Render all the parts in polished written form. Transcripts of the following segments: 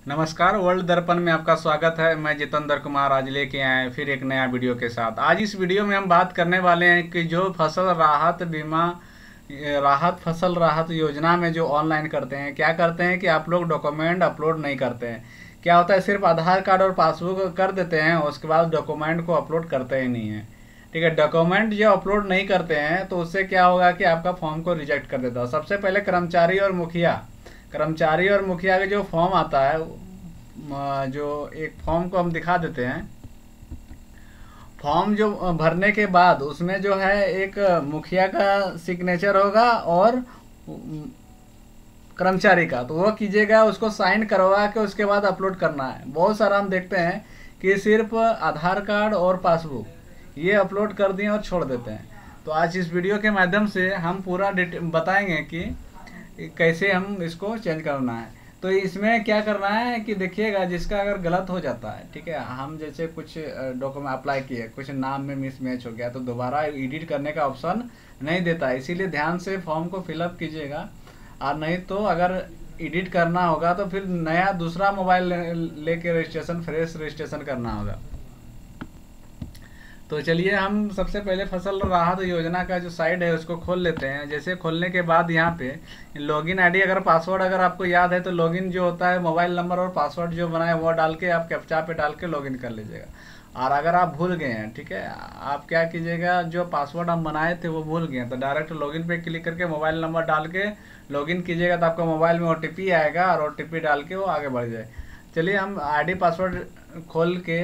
नमस्कार, वर्ल्ड दर्पण में आपका स्वागत है। मैं जितेंद्र कुमार आज लेके आए फिर एक नया वीडियो के साथ। आज इस वीडियो में हम बात करने वाले हैं कि जो फसल राहत बीमा फसल राहत योजना में जो ऑनलाइन करते हैं, क्या करते हैं कि आप लोग डॉक्यूमेंट अपलोड नहीं करते हैं। क्या होता है, सिर्फ आधार कार्ड और पासबुक कर देते हैं, उसके बाद डॉक्यूमेंट को अपलोड करते ही नहीं है। ठीक है, डॉक्यूमेंट जो अपलोड नहीं करते हैं तो उससे क्या होगा कि आपका फॉर्म को रिजेक्ट कर देता है। सबसे पहले कर्मचारी और मुखिया का जो फॉर्म आता है, जो एक फॉर्म को हम दिखा देते हैं। फॉर्म जो भरने के बाद उसमें जो है एक मुखिया का सिग्नेचर होगा और कर्मचारी का, तो वो कीजिएगा, उसको साइन करवा के उसके बाद अपलोड करना है। बहुत सारा हम देखते हैं कि सिर्फ आधार कार्ड और पासबुक ये अपलोड कर दिए और छोड़ देते हैं। तो आज इस वीडियो के माध्यम से हम पूरा बताएंगे कि कैसे हम इसको चेंज करना है। तो इसमें क्या करना है कि देखिएगा, जिसका अगर गलत हो जाता है, ठीक है, हम जैसे कुछ डॉक्यूमेंट अप्लाई किए, कुछ नाम में मिसमैच हो गया तो दोबारा एडिट करने का ऑप्शन नहीं देता है। इसीलिए ध्यान से फॉर्म को फिलअप कीजिएगा। और नहीं तो अगर एडिट करना होगा तो फिर नया दूसरा मोबाइल लेके रजिस्ट्रेशन, फ्रेश रजिस्ट्रेशन करना होगा। तो चलिए हम सबसे पहले फसल राहत योजना का जो साइट है उसको खोल लेते हैं। जैसे खोलने के बाद यहाँ पे लॉगिन आईडी, अगर पासवर्ड अगर आपको याद है तो लॉगिन जो होता है मोबाइल नंबर और पासवर्ड जो बनाए वो डाल के आप कैप्चा पे डाल के लॉगिन कर लीजिएगा। और अगर आप भूल गए हैं, ठीक है, आप क्या कीजिएगा, जो पासवर्ड हम बनाए थे वो भूल गए तो डायरेक्ट लॉगिन पे क्लिक करके मोबाइल नंबर डाल के लॉगिन कीजिएगा, तो आपका मोबाइल में OTP आएगा और OTP डाल के वो आगे बढ़ जाए। चलिए हम ID पासवर्ड खोल के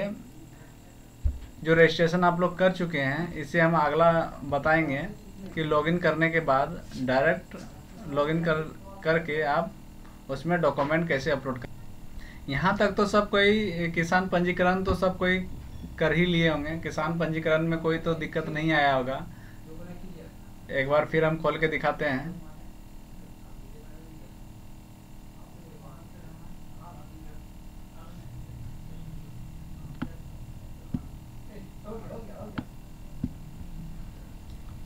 जो रजिस्ट्रेशन आप लोग कर चुके हैं इससे हम अगला बताएंगे कि लॉगिन करने के बाद डायरेक्ट लॉगिन करके आप उसमें डॉक्यूमेंट कैसे अपलोड कर। यहाँ तक तो सब कोई किसान पंजीकरण तो सब कोई कर ही लिए होंगे। किसान पंजीकरण में कोई तो दिक्कत नहीं आया होगा। एक बार फिर हम खोल के दिखाते हैं।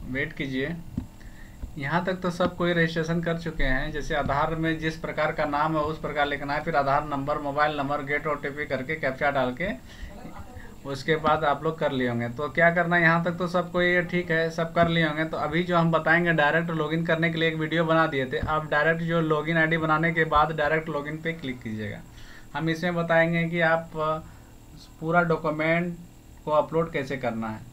वेट कीजिए। यहाँ तक तो सब कोई रजिस्ट्रेशन कर चुके हैं। जैसे आधार में जिस प्रकार का नाम है उस प्रकार लिखना है, फिर Aadhaar number, mobile number, get OTP करके कैप्चा डाल के उसके बाद आप लोग कर लिए होंगे। तो क्या करना है, यहाँ तक तो सब कोई ठीक है, सब कर लिए होंगे। तो अभी जो हम बताएंगे, डायरेक्ट लॉगिन करने के लिए एक वीडियो बना दिए थे। आप डायरेक्ट जो लॉगिन ID बनाने के बाद डायरेक्ट लॉगिन पे क्लिक कीजिएगा। हम इसमें बताएंगे कि आप पूरा डॉक्यूमेंट को अपलोड कैसे करना है।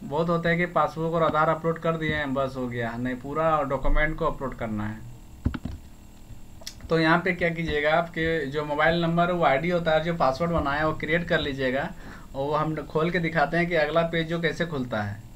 बहुत होता है कि पासबुक और आधार अपलोड कर दिए हैं, बस हो गया, नहीं, पूरा डॉक्यूमेंट को अपलोड करना है। तो यहाँ पे क्या कीजिएगा, आपके जो मोबाइल नंबर वो ID होता है, जो पासवर्ड बनाया है वो क्रिएट कर लीजिएगा। और वो हम खोल के दिखाते हैं कि अगला पेज जो कैसे खुलता है।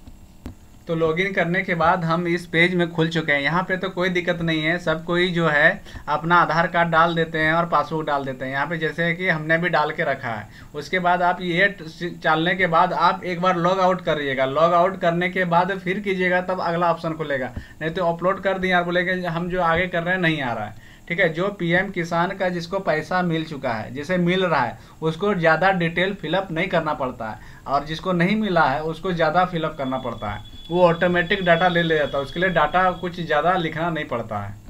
तो लॉगिन करने के बाद हम इस पेज में खुल चुके हैं। यहाँ पे तो कोई दिक्कत नहीं है, सब कोई जो है अपना आधार कार्ड डाल देते हैं और पासबुक डाल देते हैं। यहाँ पे जैसे कि हमने भी डाल के रखा है। उसके बाद आप ये डालने के बाद आप एक बार लॉग आउट करिएगा। लॉग आउट करने के बाद फिर कीजिएगा, तब अगला ऑप्शन खुलेगा। नहीं तो अपलोड कर दिए और बोलेंगे हम जो आगे कर रहे हैं नहीं आ रहा है। ठीक है, जो PM किसान का जिसको पैसा मिल चुका है, जिसे मिल रहा है, उसको ज़्यादा डिटेल फिलअप नहीं करना पड़ता है। और जिसको नहीं मिला है उसको ज़्यादा फिलअप करना पड़ता है। वो ऑटोमेटिक डाटा ले जाता है, उसके लिए डाटा कुछ ज़्यादा लिखना नहीं पड़ता है।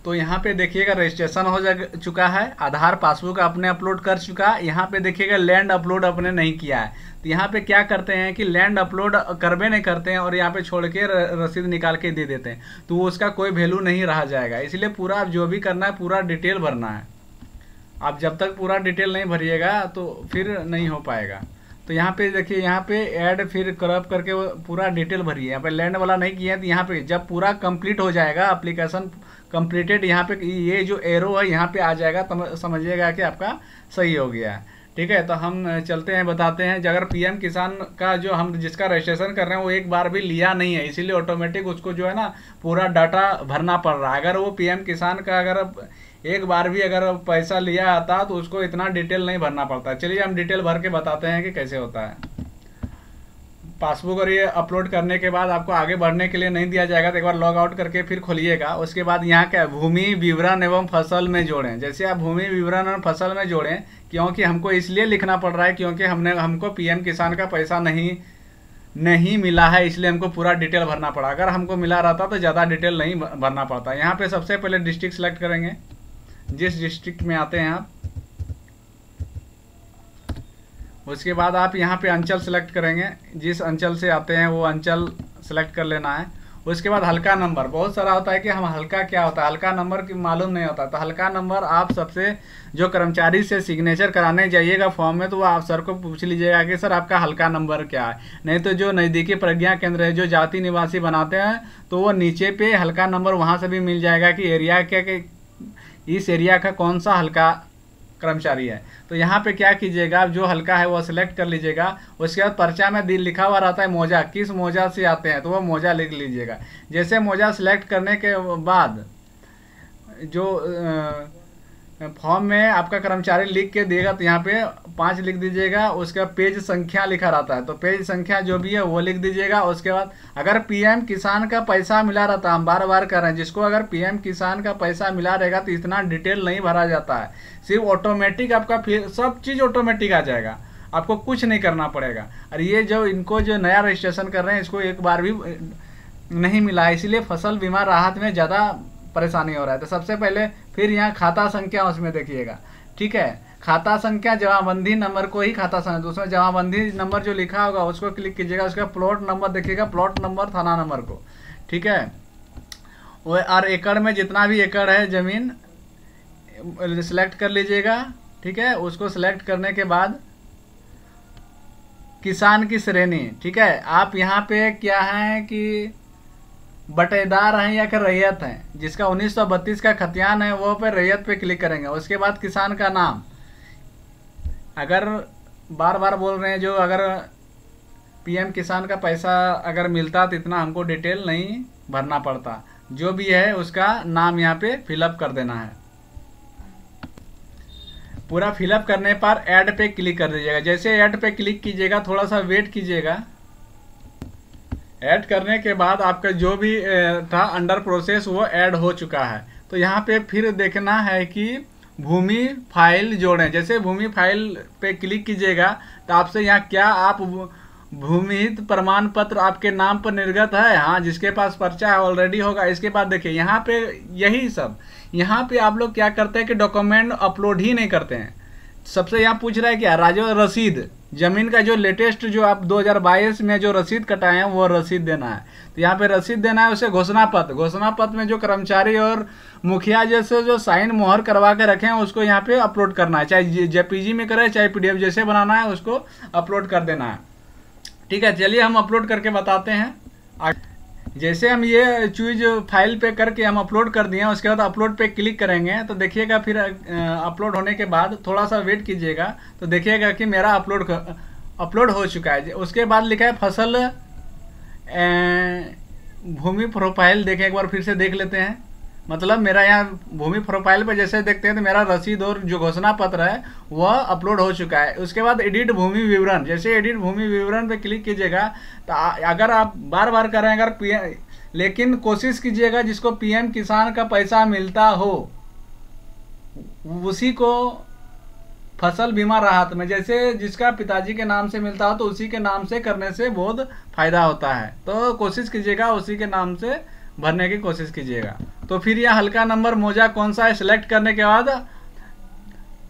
तो यहाँ पे देखिएगा रजिस्ट्रेशन हो चुका है, आधार पासबुक आपने अपलोड कर चुका है। यहाँ पे देखिएगा लैंड अपलोड आपने नहीं किया है। तो यहाँ पे क्या करते हैं कि लैंड अपलोड करवे नहीं करते हैं और यहाँ पे छोड़ के रसीद निकाल के दे देते हैं, तो वो उसका कोई वैल्यू नहीं रह जाएगा। इसलिए पूरा आप जो भी करना है पूरा डिटेल भरना है। आप जब तक पूरा डिटेल नहीं भरिएगा तो फिर नहीं हो पाएगा। तो यहाँ पे देखिए, यहाँ पे ऐड फिर क्रॉप करके पूरा डिटेल भरिए। यहाँ पे लैंड वाला नहीं किया है, तो यहाँ पे जब पूरा कंप्लीट हो जाएगा, एप्लीकेशन कंप्लीटेड, यहाँ पे ये जो एरो है यहाँ पे आ जाएगा, तो समझिएगा कि आपका सही हो गया है। ठीक है, तो हम चलते हैं, बताते हैं। अगर PM किसान का जो हम जिसका रजिस्ट्रेशन कर रहे हैं वो एक बार भी लिया नहीं है, इसीलिए ऑटोमेटिक उसको जो है ना पूरा डाटा भरना पड़ रहा है। अगर वो PM किसान का अगर एक बार भी अगर पैसा लिया आता तो उसको इतना डिटेल नहीं भरना पड़ता। चलिए हम डिटेल भर के बताते हैं कि कैसे होता है। पासबुक और ये अपलोड करने के बाद आपको आगे बढ़ने के लिए नहीं दिया जाएगा, तो एक बार लॉग आउट करके फिर खोलिएगा। उसके बाद यहाँ क्या भूमि विवरण एवं फसल में जोड़ें। जैसे आप भूमि विवरण और फसल में जोड़ें, क्योंकि हमको इसलिए लिखना पड़ रहा है क्योंकि हमको PM किसान का पैसा नहीं मिला है, इसलिए हमको पूरा डिटेल भरना पड़ा। अगर हमको मिला रहता तो ज़्यादा डिटेल नहीं भरना पड़ता। यहाँ पे सबसे पहले डिस्ट्रिक्ट सेलेक्ट करेंगे। जिस डिस्ट्रिक्ट में आते हैं आप, उसके बाद आप यहाँ पे अंचल सेलेक्ट करेंगे, जिस अंचल से आते हैं वो अंचल सेलेक्ट कर लेना है। उसके बाद हल्का नंबर, बहुत सारा होता है कि हम हल्का क्या होता है, हल्का नंबर की मालूम नहीं होता, तो हल्का नंबर आप सबसे जो कर्मचारी से सिग्नेचर कराने जाइएगा फॉर्म में, तो वो आप सर को पूछ लीजिएगा कि सर आपका हल्का नंबर क्या है। नहीं तो जो नज़दीकी प्रज्ञा केंद्र है, जो जाति निवासी बनाते हैं, तो वो नीचे पे हल्का नंबर वहाँ से भी मिल जाएगा कि एरिया क्या, कि इस एरिया का कौन सा हल्का कर्मचारी है। तो यहाँ पे क्या कीजिएगा, आप जो हल्का है वो सिलेक्ट कर लीजिएगा। उसके बाद पर्चा में लिखा हुआ रहता है मौजा, किस मौजा से आते हैं, तो वो मौजा लिख लीजिएगा। जैसे मौजा सिलेक्ट करने के बाद जो फॉर्म में आपका कर्मचारी लिख के देगा, तो यहाँ पे 5 लिख दीजिएगा। उसके बाद पेज संख्या लिखा रहता है, तो पेज संख्या जो भी है वो लिख दीजिएगा। उसके बाद अगर पीएम किसान का पैसा मिला रहता है, हम बार बार कर रहे हैं, जिसको अगर पीएम किसान का पैसा मिला रहेगा तो इतना डिटेल नहीं भरा जाता है, सिर्फ ऑटोमेटिक आपका फिर सब चीज़ ऑटोमेटिक आ जाएगा, आपको कुछ नहीं करना पड़ेगा। और ये जो इनको जो नया रजिस्ट्रेशन कर रहे हैं, इसको एक बार भी नहीं मिला है, इसलिए फसल बीमा राहत में ज़्यादा परेशानी हो रहा है। तो सबसे पहले फिर यहाँ खाता संख्या उसमें देखिएगा, ठीक है, खाता संख्या जमाबंदी नंबर को ही खाता संख्या, उसमें जमाबंदी नंबर जो लिखा होगा उसको क्लिक कीजिएगा। उसका प्लॉट नंबर देखिएगा, प्लॉट नंबर, थाना नंबर को, ठीक है। और एकड़ में जितना भी एकड़ है ज़मीन सिलेक्ट कर लीजिएगा, ठीक है। उसको सिलेक्ट करने के बाद किसान की श्रेणी, ठीक है, आप यहाँ पे क्या है कि बटेदार हैं या कि रैयत हैं, जिसका 1932 का खतियान है वो पे रैयत पे क्लिक करेंगे। उसके बाद किसान का नाम, अगर बार बार बोल रहे हैं, जो अगर पीएम किसान का पैसा अगर मिलता तो इतना हमको डिटेल नहीं भरना पड़ता, जो भी है उसका नाम यहाँ पे फिलअप कर देना है। पूरा फिलअप करने पर ऐड पे क्लिक कर दीजिएगा। जैसे ऐड पे क्लिक कीजिएगा, थोड़ा सा वेट कीजिएगा। ऐड करने के बाद आपका जो भी था अंडर प्रोसेस वो ऐड हो चुका है। तो यहाँ पे फिर देखना है कि भूमि फाइल जोड़ें। जैसे भूमि फाइल पे क्लिक कीजिएगा तो आपसे यहाँ क्या आप भूमिहित प्रमाण पत्र आपके नाम पर निर्गत है, हाँ, जिसके पास पर्चा है ऑलरेडी होगा। इसके बाद देखिए यहाँ पे यही सब, यहाँ पे आप लोग क्या करते हैं कि डॉक्यूमेंट अपलोड ही नहीं करते हैं। सबसे यहाँ पूछ रहा है क्या, राजो रसीद, जमीन का जो लेटेस्ट जो आप 2022 में जो रसीद कटाए हैं वो रसीद देना है। तो यहाँ पे रसीद देना है। उसे घोषणा पत्र, घोषणा पत्र में जो कर्मचारी और मुखिया जैसे जो साइन मोहर करवा के रखे हैं उसको यहाँ पे अपलोड करना है, चाहे जेपीजी में करे चाहे पीडीएफ जैसे बनाना है उसको अपलोड कर देना है, ठीक है। चलिए हम अपलोड करके बताते हैं। जैसे हम ये चूज फाइल पे करके हम अपलोड कर दिए, उसके बाद अपलोड पे क्लिक करेंगे तो देखिएगा फिर अपलोड होने के बाद थोड़ा सा वेट कीजिएगा तो देखिएगा कि मेरा अपलोड हो चुका है। उसके बाद लिखा है फसल भूमि प्रोफाइल, देखें एक बार फिर से देख लेते हैं। मतलब मेरा यहाँ भूमि प्रोफाइल पे जैसे देखते हैं तो मेरा रसीद और जो घोषणा पत्र है वह अपलोड हो चुका है। उसके बाद एडिट भूमि विवरण, जैसे एडिट भूमि विवरण पे क्लिक कीजिएगा तो अगर आप बार बार करें, अगर लेकिन कोशिश कीजिएगा जिसको पीएम किसान का पैसा मिलता हो उसी को फसल बीमा राहत में, जैसे जिसका पिताजी के नाम से मिलता हो तो उसी के नाम से करने से बहुत फायदा होता है। तो कोशिश कीजिएगा उसी के नाम से भरने की कोशिश कीजिएगा। तो फिर यह हल्का नंबर मौजा कौन सा है सिलेक्ट करने के बाद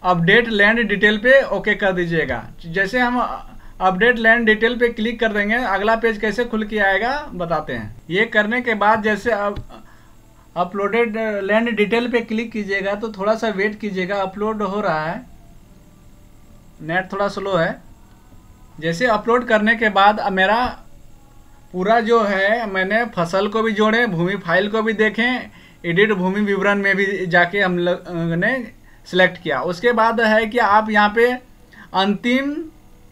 अपडेट लैंड डिटेल पे ओके कर दीजिएगा। जैसे हम अपडेट लैंड डिटेल पे क्लिक कर देंगे, अगला पेज कैसे खुल के आएगा बताते हैं। ये करने के बाद जैसे अपलोडेड लैंड डिटेल पे क्लिक कीजिएगा तो थोड़ा सा वेट कीजिएगा, अपलोड हो रहा है, नेट थोड़ा स्लो है। जैसे अपलोड करने के बाद अब मेरा पूरा जो है, मैंने फसल को भी जोड़े, भूमि फाइल को भी देखें, एडिट भूमि विवरण में भी जाके हम लोग ने सिलेक्ट किया। उसके बाद है कि आप यहाँ पे अंतिम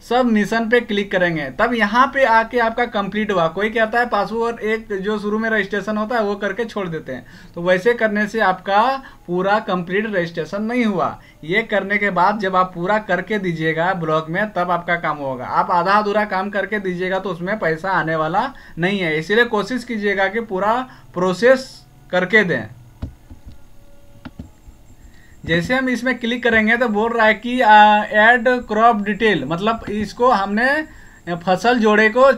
सबमिशन पे क्लिक करेंगे, तब यहाँ पे आके आपका कंप्लीट हुआ। कोई कहता है पासवर्ड एक जो शुरू में रजिस्ट्रेशन होता है वो करके छोड़ देते हैं, तो वैसे करने से आपका पूरा कंप्लीट रजिस्ट्रेशन नहीं हुआ। ये करने के बाद जब आप पूरा करके दीजिएगा ब्लॉक में तब आपका काम होगा। आप आधा अधूरा काम करके दीजिएगा तो उसमें पैसा आने वाला नहीं है, इसीलिए कोशिश कीजिएगा कि पूरा प्रोसेस करके दें। जैसे हम इसमें क्लिक करेंगे तो बोल रहा है कि ऐड क्रॉप डिटेल, मतलब इसको हमने फसल जोड़े को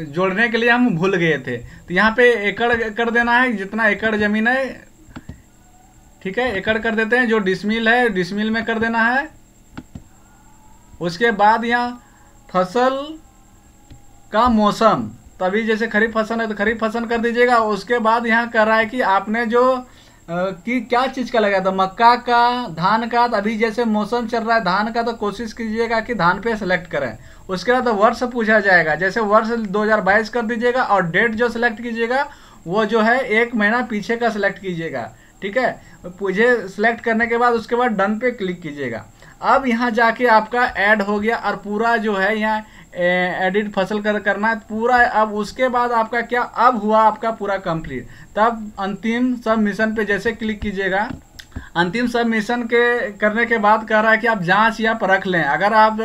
जोड़ने के लिए हम भूल गए थे, तो यहाँ पे एकड़ कर देना है, जितना एकड़ जमीन है, ठीक है, एकड़ कर देते हैं। जो डिसमिल है डिसमिल में कर देना है। उसके बाद यहाँ फसल का मौसम, तभी जैसे खरीफ फसल है तो खरीफ फसल कर दीजिएगा। उसके बाद यहाँ कर रहा है कि आपने जो कि क्या चीज़ का लगाया था, मक्का का, धान का। तो अभी जैसे मौसम चल रहा है धान का, तो कोशिश कीजिएगा कि धान पे सेलेक्ट करें। उसके बाद वर्ष पूछा जाएगा, जैसे वर्ष 2022 कर दीजिएगा और डेट जो सेलेक्ट कीजिएगा वो जो है 1 महीना पीछे का सेलेक्ट कीजिएगा। ठीक है, मुझे सेलेक्ट करने के बाद उसके बाद डन पे क्लिक कीजिएगा। अब यहाँ जाके आपका ऐड हो गया और पूरा जो है यहाँ एडिट फसल करना है पूरा। अब उसके बाद आपका क्या, अब हुआ आपका पूरा कंप्लीट। तब अंतिम सबमिशन पे जैसे क्लिक कीजिएगा। अंतिम सबमिशन के करने के बाद कह रहा है कि आप जांच या परख लें। अगर आप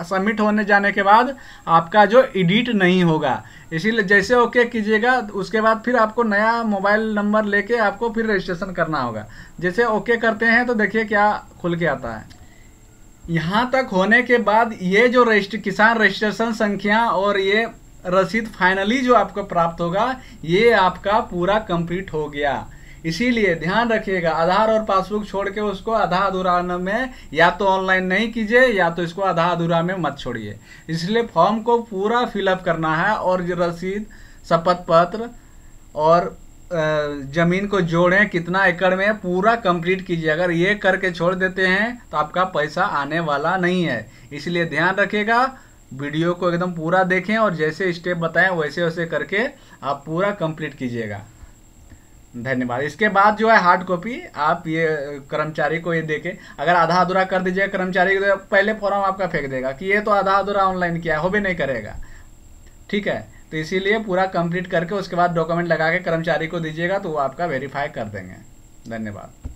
सबमिट होने जाने के बाद आपका जो एडिट नहीं होगा, इसीलिए जैसे ओके कीजिएगा उसके बाद फिर आपको नया मोबाइल नंबर लेके आपको फिर रजिस्ट्रेशन करना होगा। जैसे ओके करते हैं तो देखिए क्या खुल के आता है। यहाँ तक होने के बाद ये जो किसान रजिस्ट्रेशन संख्या और ये रसीद फाइनली जो आपको प्राप्त होगा, ये आपका पूरा कंप्लीट हो गया। इसीलिए ध्यान रखिएगा, आधार और पासबुक छोड़ के उसको आधा अधूरा में या तो ऑनलाइन नहीं कीजिए या तो इसको आधा अधूरा में मत छोड़िए। इसलिए फॉर्म को पूरा फिलअप करना है और रसीद, शपथ पत्र और जमीन को जोड़ें कितना एकड़ में पूरा कंप्लीट कीजिए। अगर ये करके छोड़ देते हैं तो आपका पैसा आने वाला नहीं है। इसलिए ध्यान रखिएगा, वीडियो को एकदम पूरा देखें और जैसे स्टेप बताएं वैसे वैसे करके आप पूरा कंप्लीट कीजिएगा। धन्यवाद। इसके बाद जो है हार्ड कॉपी आप ये कर्मचारी को ये देके, अगर आधा अधूरा कर दीजिएगा कर्मचारी को, पहले फॉर्म आपका फेंक देगा कि ये तो आधा अधूरा ऑनलाइन किया है, हो भी नहीं करेगा। ठीक है, तो इसीलिए पूरा कंप्लीट करके उसके बाद डॉक्यूमेंट लगा के कर्मचारी को दीजिएगा तो वो आपका वेरीफाई कर देंगे। धन्यवाद।